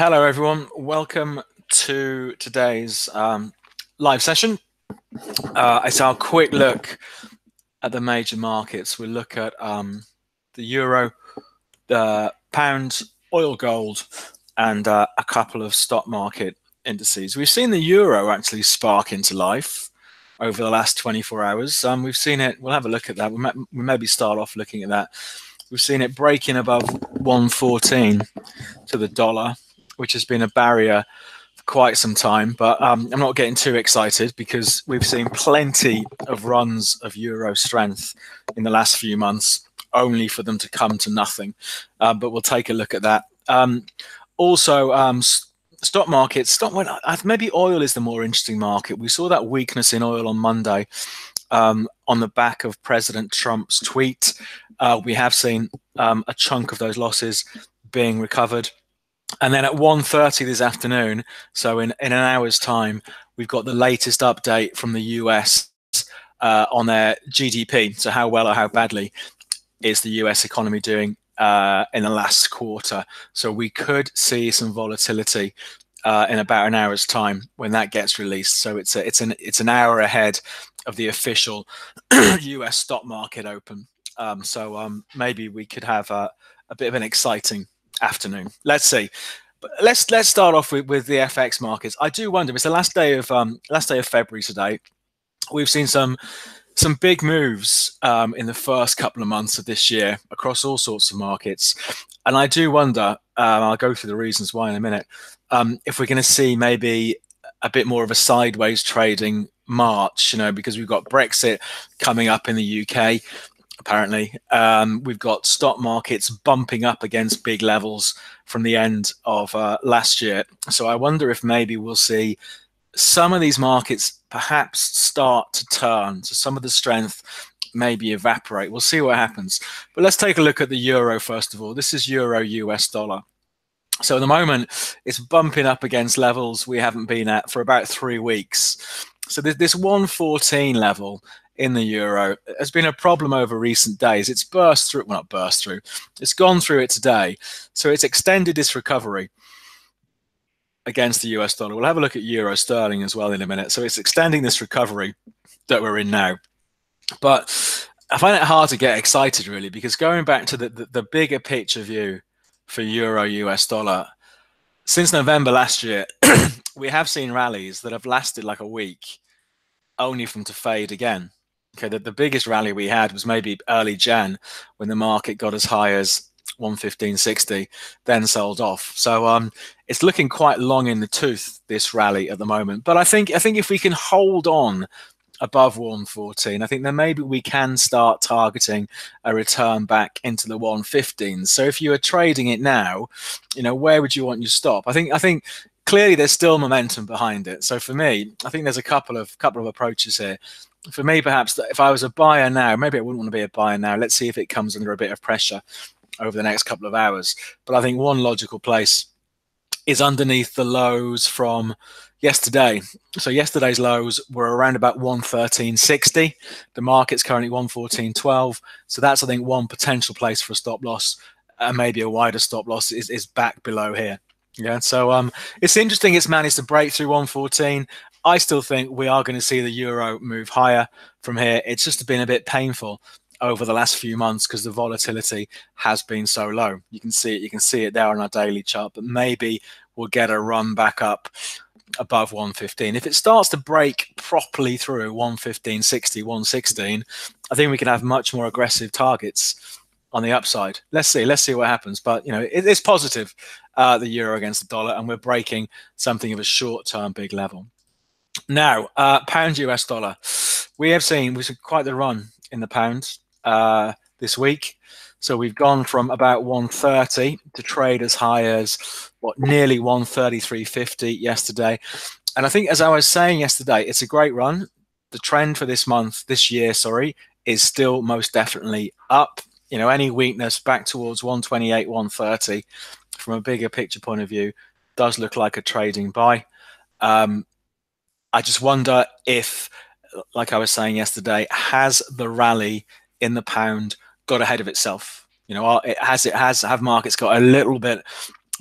Hello, everyone. Welcome to today's live session. It's our quick look at the major markets. We'll look at the euro, the pound, oil, gold, and a couple of stock market indices. We've seen the euro actually spark into life over the last 24 hours. We've seen it. We'll have a look at that. We maybe start off looking at that. We've seen it breaking above 114 to the dollar, which has been a barrier for quite some time. But I'm not getting too excited because we've seen plenty of runs of euro strength in the last few months, only for them to come to nothing. But we'll take a look at that. Also, stock markets, maybe oil is the more interesting market. We saw that weakness in oil on Monday on the back of President Trump's tweet. We have seen a chunk of those losses being recovered. And then at 1:30 this afternoon, so in an hour's time, we've got the latest update from the US on their GDP. So how well or how badly is the US economy doing in the last quarter? So we could see some volatility in about an hour's time when that gets released. So it's an hour ahead of the official US stock market open. So maybe we could have a bit of an exciting afternoon. Let's see. But let's start off with the FX markets. I do wonder. It's the last day of February today. We've seen some big moves in the first couple of months of this year across all sorts of markets, and I do wonder. I'll go through the reasons why in a minute. If we're going to see maybe a bit more of a sideways trading March, because we've got Brexit coming up in the UK. Apparently, we've got stock markets bumping up against big levels from the end of last year. So I wonder if maybe we'll see some of these markets perhaps start to turn. So some of the strength maybe evaporate. We'll see what happens. But let's take a look at the euro first of all. This is euro US dollar. So at the moment, it's bumping up against levels we haven't been at for about 3 weeks. So this 114 level in the euro has been a problem over recent days. It's burst through, well, not burst through, it's gone through it today. So it's extended this recovery against the US dollar. We'll have a look at euro sterling as well in a minute. So it's extending this recovery that we're in now. But I find it hard to get excited really, because going back to the bigger picture view for euro US dollar, since November last year, we have seen rallies that have lasted like a week, only for them to fade again. Okay, the biggest rally we had was maybe early Jan when the market got as high as 115.60, then sold off. So it's looking quite long in the tooth, this rally at the moment. But I think if we can hold on above 114, I think then maybe we can start targeting a return back into the 115s. So if you are trading it now, where would you want your stop? I think clearly there's still momentum behind it. So for me, I think there's a couple of approaches here. For me, perhaps if I was a buyer now, maybe I wouldn't want to be a buyer now. Let's see if it comes under a bit of pressure over the next couple of hours. But I think one logical place is underneath the lows from yesterday. So yesterday's lows were around about 113.60. The market's currently 114.12. So that's, I think, one potential place for a stop loss, and maybe a wider stop loss is back below here. Yeah, so it's interesting it's managed to break through 114. I still think we are going to see the euro move higher from here. It's just been a bit painful over the last few months because the volatility has been so low. You can see it. You can see it there on our daily chart. But maybe we'll get a run back up above 115. If it starts to break properly through 115.60, 116, I think we can have much more aggressive targets on the upside. Let's see what happens. But it's positive, the euro against the dollar, and we're breaking something of a short-term big level. Now, pound US dollar. We've seen quite the run in the pound this week. So we've gone from about 130 to trade as high as nearly 133.50 yesterday. And I think, as I was saying yesterday, it's a great run. The trend for this year, is still most definitely up. Any weakness back towards 128, 130 from a bigger picture point of view does look like a trading buy. I just wonder if, like I was saying yesterday, has the rally in the pound got ahead of itself? Have markets got a little bit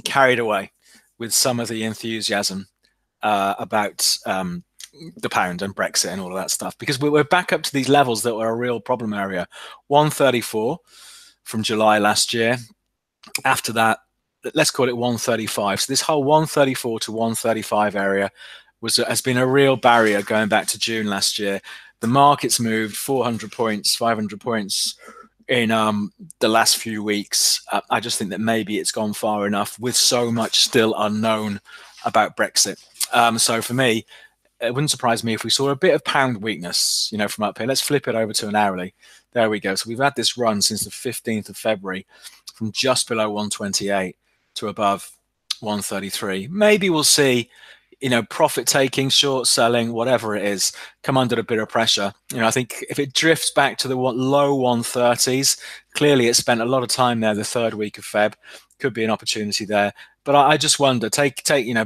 carried away with some of the enthusiasm about the pound and Brexit and all of that stuff, because we're back up to these levels that were a real problem area. 134 from July last year. After that, let's call it 135. So this whole 134 to 135 area has been a real barrier going back to June last year. The market's moved 400 points, 500 points in the last few weeks. I just think that maybe it's gone far enough with so much still unknown about Brexit. So for me, it wouldn't surprise me if we saw a bit of pound weakness, from up here. Let's flip it over to an hourly. There we go. So we've had this run since the 15th of February from just below 128 to above 133. Maybe we'll see, profit taking, short selling, whatever it is, come under a bit of pressure. I think if it drifts back to the low 130s, clearly it spent a lot of time there the third week of Feb. Could be an opportunity there. But I just wonder,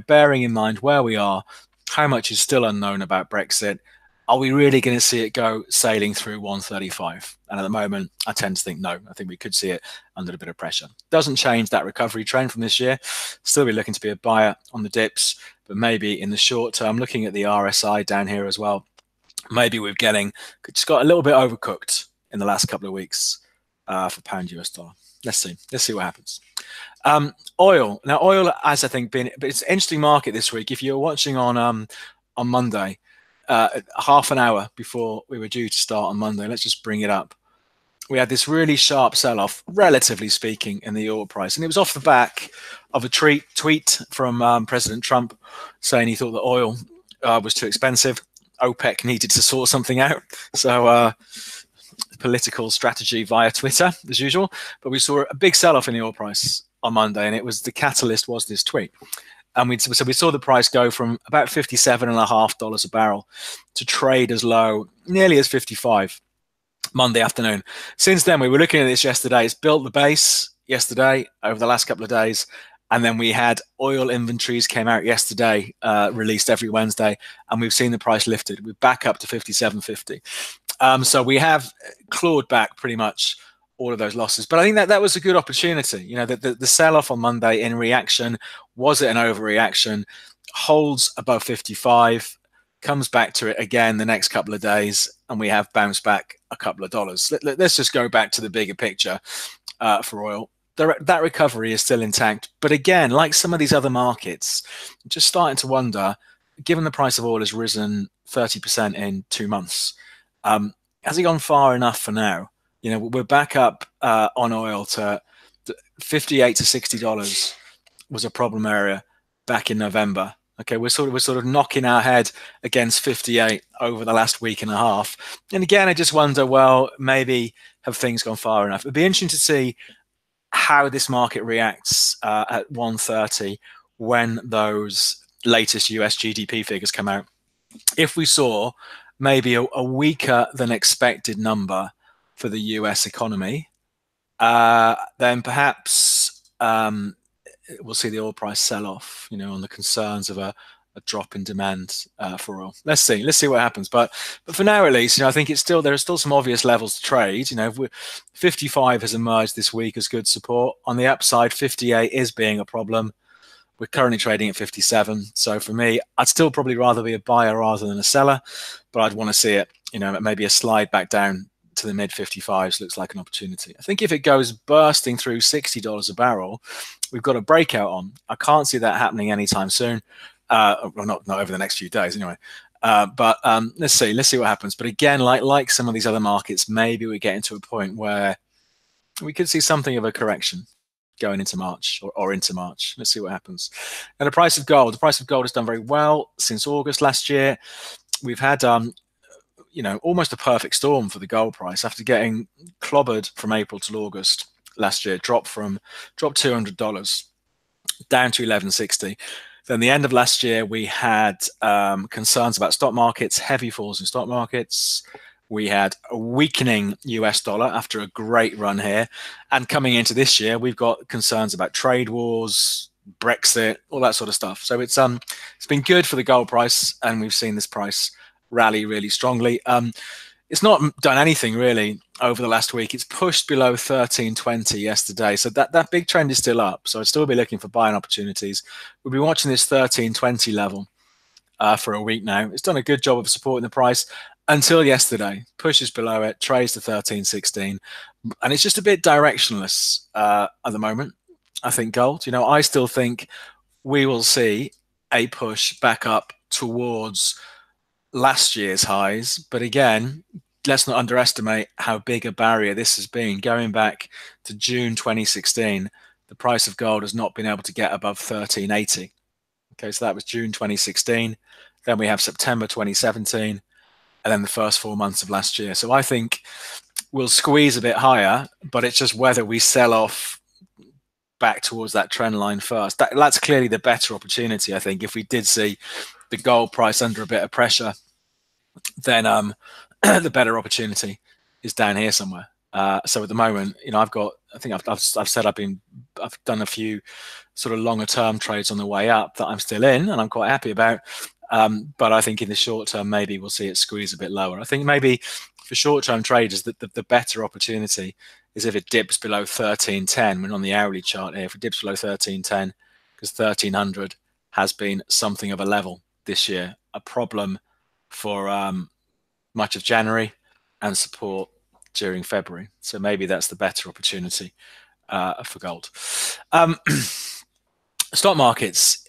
bearing in mind where we are, how much is still unknown about Brexit, are we really going to see it go sailing through 135? And at the moment, I tend to think no. I think we could see it under a bit of pressure. Doesn't change that recovery trend from this year. Still be looking to be a buyer on the dips, but maybe in the short term, looking at the RSI down here as well, maybe we're just got a little bit overcooked in the last couple of weeks for pound US dollar. Let's see what happens. Oil. Now, oil has, I think, but it's an interesting market this week. If you're watching on Monday, half an hour before we were due to start on Monday, let's just bring it up. We had this really sharp sell-off, relatively speaking, in the oil price. And it was off the back of a tweet from President Trump saying he thought that oil was too expensive. OPEC needed to sort something out. So political strategy via Twitter, as usual. But we saw a big sell-off in the oil price on Monday, and the catalyst was this tweet. And we saw the price go from about $57.50 a barrel to trade as low, nearly as 55 Monday afternoon. Since then, we were looking at this yesterday. It's built the base yesterday over the last couple of days. And then we had oil inventories came out yesterday, released every Wednesday, and we've seen the price lifted. We're back up to 57.50. So we have clawed back pretty much all of those losses. But I think that was a good opportunity. The sell-off on Monday in reaction, was it an overreaction? Holds above 55, comes back to it again the next couple of days, and we have bounced back a couple of dollars. Let's just go back to the bigger picture for oil. That recovery is still intact. But again, like some of these other markets, just starting to wonder, given the price of oil has risen 30% in 2 months, has it gone far enough for now? We're back up on oil to $58 to $60 was a problem area back in November. Okay, we're sort of knocking our head against 58 over the last week and a half. And again, I just wonder, well, maybe have things gone far enough? It'd be interesting to see how this market reacts at 130 when those latest US GDP figures come out. If we saw maybe a weaker than expected number for the US economy, then perhaps we'll see the oil price sell off, on the concerns of a drop in demand for oil. Let's see what happens. But for now, at least, I think there are still some obvious levels to trade. 55 has emerged this week as good support. On the upside, 58 is being a problem. We're currently trading at 57. So for me, I'd still probably rather be a buyer rather than a seller, but I'd want to see it, maybe a slide back down to the mid 55s looks like an opportunity. I think if it goes bursting through $60 a barrel, we've got a breakout on. I can't see that happening anytime soon. Well, not over the next few days anyway. But let's see what happens. But again, like some of these other markets, maybe we get into a point where we could see something of a correction going into March or into March. Let's see what happens. And the price of gold has done very well since August last year. We've had almost a perfect storm for the gold price after getting clobbered from April to August last year, dropped $200 down to 1160. Then the end of last year, we had concerns about stock markets, heavy falls in stock markets. We had a weakening US dollar after a great run here. And coming into this year, we've got concerns about trade wars, Brexit, all that sort of stuff. So it's been good for the gold price, and we've seen this price rally really strongly. It's not done anything really over the last week. It's pushed below 1320 yesterday, so that big trend is still up. So I'd still be looking for buying opportunities. We'll be watching this 1320 level for a week now. It's done a good job of supporting the price until yesterday. Pushes below it, trades to 1316, and it's just a bit directionless at the moment. I think gold. I still think we will see a push back up towards last year's highs, but again, let's not underestimate how big a barrier this has been. Going back to June 2016, the price of gold has not been able to get above 1380. Okay, so that was June 2016. Then we have September 2017, and then the first 4 months of last year. So I think we'll squeeze a bit higher, but it's just whether we sell off back towards that trend line first. That's clearly the better opportunity, I think. If we did see the gold price under a bit of pressure, then the better opportunity is down here somewhere. So at the moment, I've said I've done a few sort of longer term trades on the way up that I'm still in, and I'm quite happy about. But I think in the short term, maybe we'll see it squeeze a bit lower. I think maybe for short term traders, the better opportunity is if it dips below 1310. When on the hourly chart here, if it dips below 1310, because 1300 has been something of a level this year, a problem for much of January and support during February. So maybe that's the better opportunity for gold. Stock markets.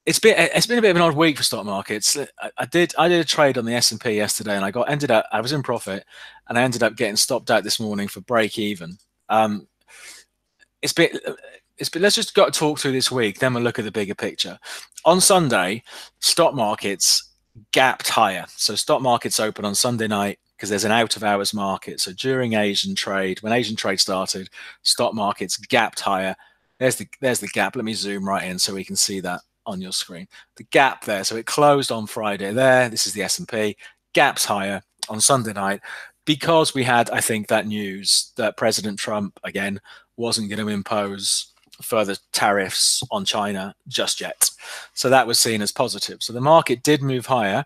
It's been a bit of an odd week for stock markets. I did a trade on the S&P yesterday, and I was in profit, and I ended up getting stopped out this morning for break even. Let's just got to talk through this week, then we'll look at the bigger picture. On Sunday, stock markets gapped higher. So stock markets open on Sunday night because there's an out of hours market. So during Asian trade, when Asian trade started, stock markets gapped higher. There's the gap. Let me zoom right in so we can see that on your screen. The gap there. So it closed on Friday there. This is the S&P. Gaps higher on Sunday night because we had, I think, that news that President Trump, again, wasn't going to impose further tariffs on China just yet. So that was seen as positive. So the market did move higher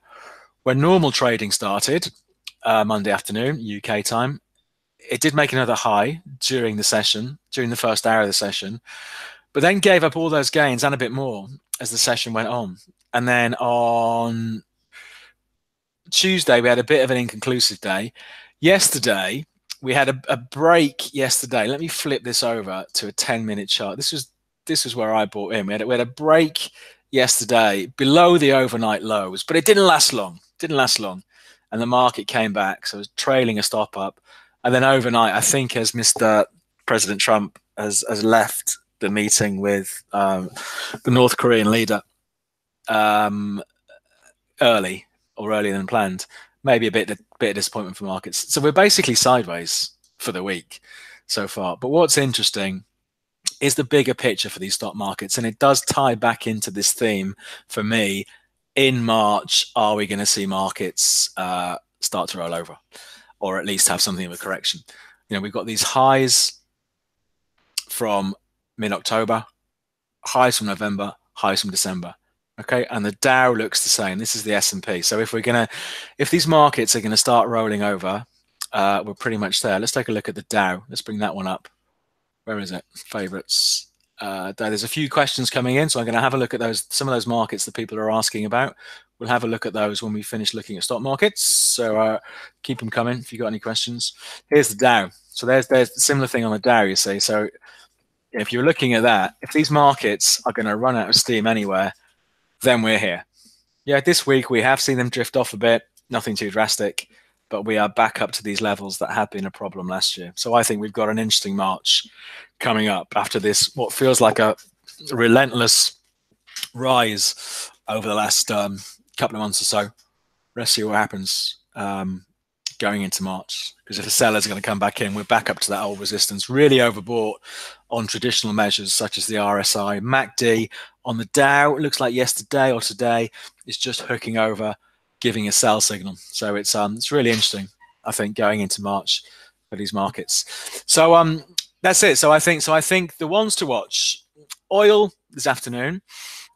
when normal trading started Monday afternoon, UK time. It did make another high during the session, during the first hour of the session, but then gave up all those gains and a bit more as the session went on. And then on Tuesday, we had a bit of an inconclusive day. Yesterday, we had a break yesterday. Let me flip this over to a 10-minute chart. This was where I bought in. We had a break yesterday below the overnight lows, but it didn't last long. And the market came back. So it was trailing a stop up. And then overnight, I think as Mr. President Trump has left the meeting with the North Korean leader earlier than planned, maybe a bit of disappointment for markets. So we're basically sideways for the week so far. But what's interesting is the bigger picture for these stock markets. And it does tie back into this theme for me. In March, are we going to see markets start to roll over, or at least have something of a correction? We've got these highs from mid-October, highs from November, highs from December. Okay, and the Dow looks the same. This is the S&P. So if these markets are gonna start rolling over, we're pretty much there. Let's take a look at the Dow. Let's bring that one up. Where is it? Favorites. There's a few questions coming in, so I'm going to have a look at some of those markets that people are asking about. We'll have a look at those when we finish looking at stock markets. So keep them coming if you've got any questions. Here's the Dow. So there's a similar thing on the Dow, you see. So if you're looking at that, if these markets are going to run out of steam anywhere, then we're here. Yeah, this week we have seen them drift off a bit, nothing too drastic, but we are back up to these levels that had been a problem last year. So I think we've got an interesting March coming up after this, what feels like a relentless rise over the last couple of months or so. Let's see what happens going into March, because if the sellers are going to come back in, we're back up to that old resistance, really overbought on traditional measures such as the RSI. MACD on the Dow, it looks like yesterday or today, is just hooking over, giving a sell signal. So it's really interesting, I think, going into March for these markets. So that's it. So I think the ones to watch: oil this afternoon.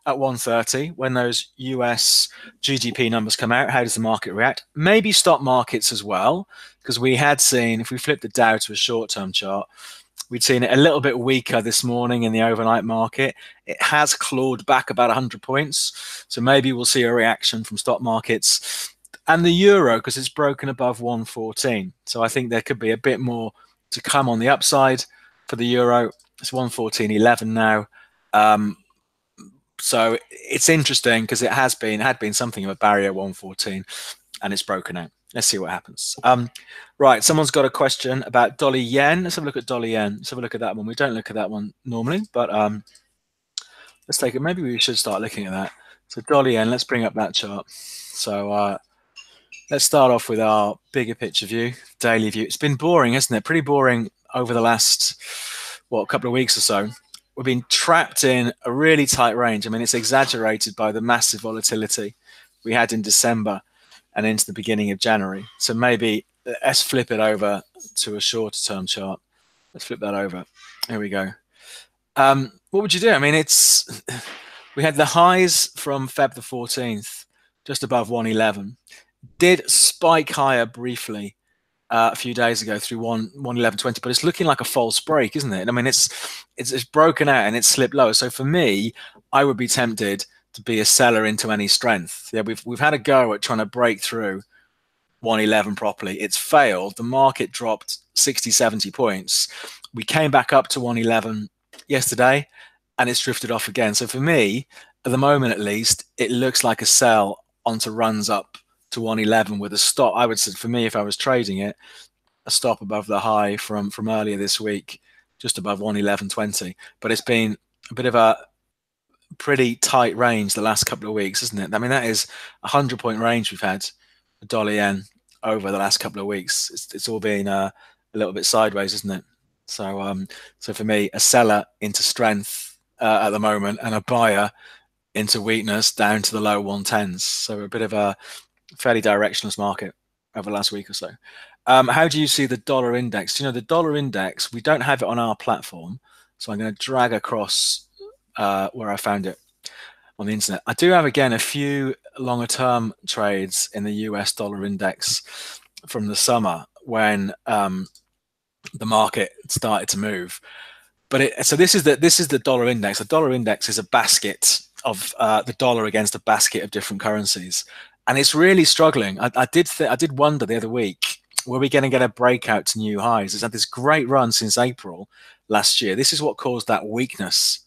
at 1:30 when those US GDP numbers come out. How does the market react? Maybe stock markets as well, because we had seen, if we flip the Dow to a short-term chart, we'd seen it a little bit weaker this morning in the overnight market. It has clawed back about 100 points. So maybe we'll see a reaction from stock markets. And the euro, because it's broken above 114. So I think there could be a bit more to come on the upside for the euro. It's 114.11 now. So it's interesting because it had been something of a barrier 114, and it's broken out. Let's see what happens. Right, someone's got a question about dollar yen. Let's have a look at dollar yen. Let's have a look at that one. We don't look at that one normally, but let's take it. Maybe we should start looking at that. So dollar yen, let's bring up that chart. So let's start off with our bigger picture view, daily view. It's been boring, isn't it? Pretty boring over the last, couple of weeks or so. We've been trapped in a really tight range. I mean, it's exaggerated by the massive volatility we had in December and into the beginning of January. So maybe let's flip it over to a shorter term chart. Let's flip that over. Here we go. What would you do? I mean, we had the highs from Feb the 14th, just above 111. Did spike higher briefly a few days ago through 111.20, but it's looking like a false break, isn't it? I mean, it's broken out and it's slipped lower. So for me, I would be tempted to be a seller into any strength. Yeah, we've had a go at trying to break through 111 properly. It's failed. The market dropped 60, 70 points. We came back up to 111 yesterday, and it's drifted off again. So for me, at the moment at least, it looks like a sell onto runs up to 111 with a stop. I would say, for me, if I was trading it, a stop above the high from earlier this week, just above 111.20. But it's been a bit of a pretty tight range the last couple of weeks, isn't it? I mean, that is a 100-point range we've had the dollar yen over the last couple of weeks. It's all been a little bit sideways, isn't it? So so for me, a seller into strength at the moment, and a buyer into weakness down to the low 110s. So a bit of a fairly directionless market over the last week or so. How do you see the dollar index? You know, the dollar index, we don't have it on our platform. So I'm going to drag across where I found it on the internet. I do have, again, a few longer term trades in the US dollar index from the summer when the market started to move. But so this is the dollar index. The dollar index is a basket of the dollar against a basket of different currencies, and it's really struggling. I did wonder the other week, were we going to get a breakout to new highs? It's had this great run since April last year. This is what caused that weakness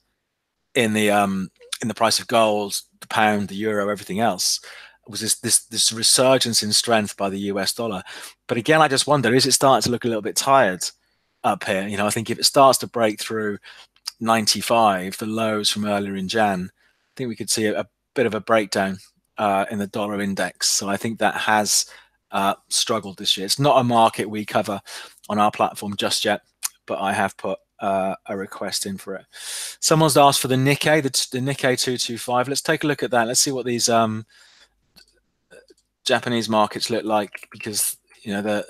in the price of gold, the pound, the euro, everything else. It was this resurgence in strength by the US dollar. But again, I just wonder, is it starting to look a little bit tired up here? You know, I think if it starts to break through 95, the lows from earlier in Jan, I think we could see a bit of a breakdown in the dollar index. So I think that has struggled this year. It's not a market we cover on our platform just yet, but I have put a request in for it. Someone's asked for the Nikkei, the Nikkei 225. Let's take a look at that. Let's see what these Japanese markets look like, because you know the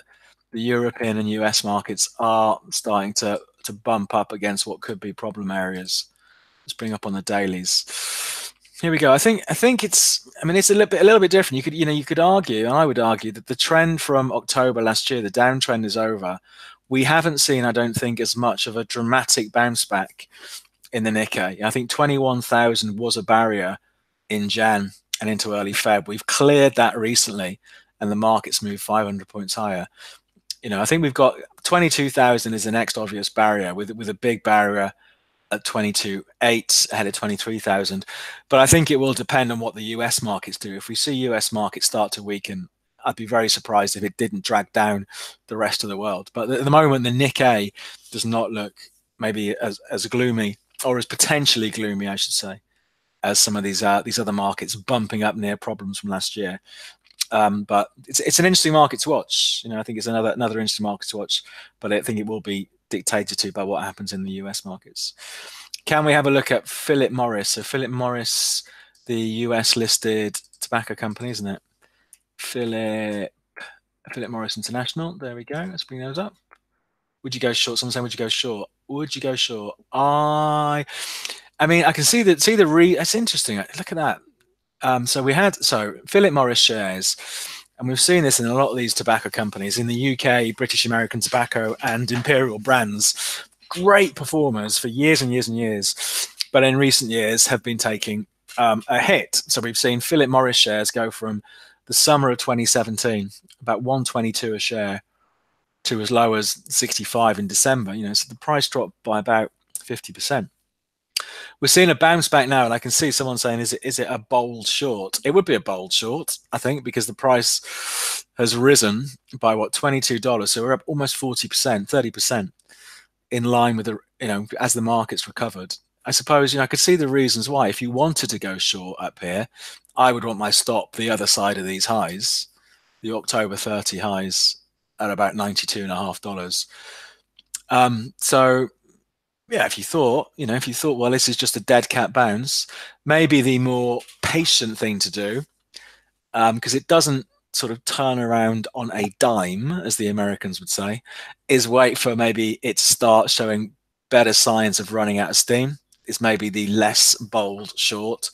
European and US markets are starting to bump up against what could be problem areas. Let's bring up on the dailies. Here we go. I think it's. I mean, it's a little bit different. You could argue, and I would argue, that the trend from October last year, the downtrend, is over. We haven't seen, I don't think, as much of a dramatic bounce back in the Nikkei. I think 21,000 was a barrier in Jan and into early Feb. We've cleared that recently, and the market's moved 500 points higher. You know, I think we've got 22,000 is the next obvious barrier, with a big barrier at 22.8 ahead of 23,000. But I think it will depend on what the US markets do. If we see US markets start to weaken, I'd be very surprised if it didn't drag down the rest of the world. But at the moment, the Nikkei does not look maybe as gloomy, or as potentially gloomy, I should say, as some of these other markets bumping up near problems from last year. But it's an interesting market to watch. You know, I think it's another interesting market to watch, but I think it will be dictated to by what happens in the US markets. Can we have a look at Philip Morris? So Philip Morris, the US listed tobacco company, isn't it? Philip Morris International. There we go. Let's bring those up. Would you go short? Someone saying, would you go short? Would you go short? I mean, I can see that. It's interesting. Look at that. So Philip Morris shares, and we've seen this in a lot of these tobacco companies in the UK, British American Tobacco and Imperial Brands, great performers for years and years and years, but in recent years have been taking a hit. So we've seen Philip Morris shares go from the summer of 2017, about 122 a share, to as low as 65 in December. So the price dropped by about 50%. We're seeing a bounce back now, and I can see someone saying, is it a bold short? It would be a bold short, I think, because the price has risen by what, $22. So we're up almost 40%, 30% in line with the, as the market's recovered. I suppose, I could see the reasons why. If you wanted to go short up here, I would want my stop the other side of these highs, the October 30 highs at about $92.50. So yeah, if you thought, well, this is just a dead cat bounce, maybe the more patient thing to do, because it doesn't sort of turn around on a dime, as the Americans would say, is wait for maybe it to start showing better signs of running out of steam. Is maybe the less bold short.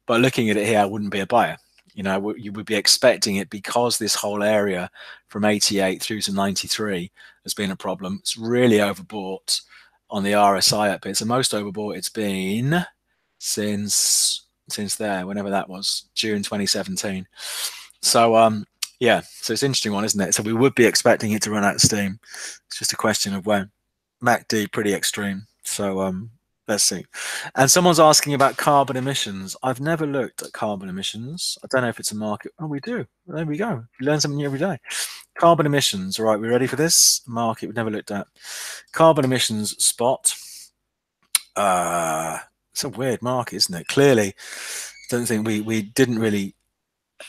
But looking at it here, I wouldn't be a buyer. You would be expecting it, because this whole area from 88 through to 93 has been a problem. It's really overbought on the RSI up here. It's the most overbought it's been since there, whenever that was, June 2017. So yeah, so it's an interesting one, isn't it? So we would be expecting it to run out of steam. It's just a question of when. MACD pretty extreme. So let's see. And someone's asking about carbon emissions. I've never looked at carbon emissions. I don't know if it's a market. Oh, we do. There we go. You learn something new every day. Carbon emissions. All right, we ready for this? Market we've never looked at. Carbon emissions spot. It's a weird market, isn't it? Clearly, don't think we didn't really.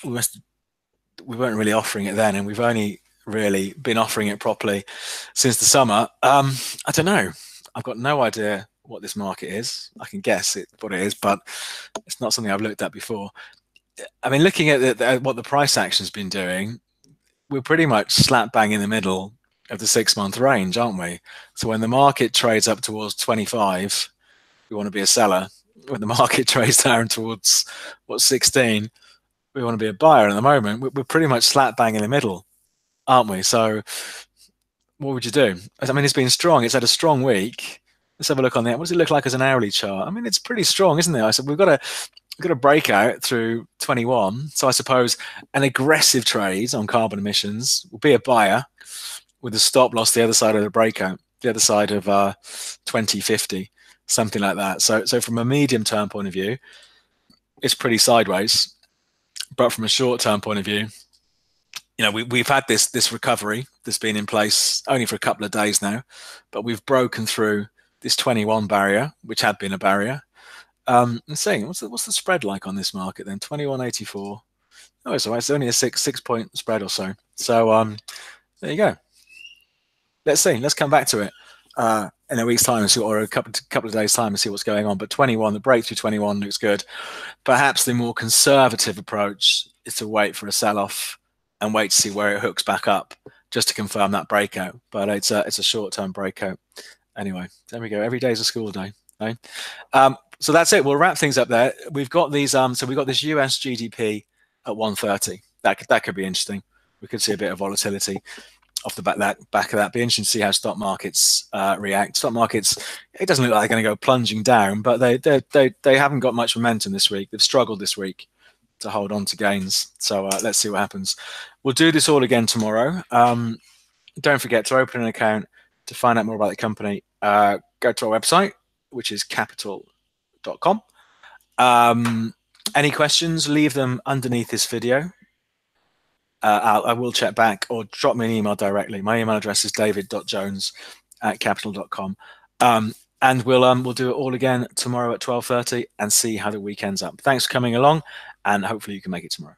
We weren't really offering it then, and we've only really been offering it properly since the summer. I don't know. I've got no idea what this market is. I can guess what it is, but it's not something I've looked at before. I mean, looking at what the price action's been doing, we're pretty much slap bang in the middle of the 6-month range, aren't we? So when the market trades up towards 25, we want to be a seller. When the market trades down towards 16, we want to be a buyer. And at the moment, we're pretty much slap bang in the middle, aren't we? So what would you do? I mean, it's been strong. It's had a strong week. Let's have a look on that. What does it look like as an hourly chart? I mean, it's pretty strong, isn't it? I said we've got a breakout through 21. So I suppose an aggressive trade on carbon emissions will be a buyer with a stop loss the other side of the breakout, the other side of 2050, something like that. So from a medium term point of view, it's pretty sideways. But from a short term point of view, we've had this recovery that's been in place only for a couple of days now, but we've broken through this 21 barrier, which had been a barrier. Let's see, what's the spread like on this market then? 21.84. Oh, it's all right. It's only a six point spread or so. So there you go. Let's see. Let's come back to it in a week's time, or a couple of days' time, and see what's going on. But 21, the breakthrough 21 looks good. Perhaps the more conservative approach is to wait for a sell-off and wait to see where it hooks back up, just to confirm that breakout. But it's a short-term breakout. Anyway, there we go. Every day is a school day. Right? So that's it. We'll wrap things up there. We've got these. So we've got this US GDP at 130. That could be interesting. We could see a bit of volatility off the back of that. Be interesting to see how stock markets react. Stock markets, it doesn't look like they're going to go plunging down, but they haven't got much momentum this week. They've struggled this week to hold on to gains. So let's see what happens. We'll do this all again tomorrow. Don't forget to open an account to find out more about the company. Go to our website, which is capital.com. Any questions, leave them underneath this video. I will check back, or drop me an email directly. My email address is david.jones@capital.com. And we'll do it all again tomorrow at 12:30 and see how the weekend's up. Thanks for coming along, and hopefully you can make it tomorrow.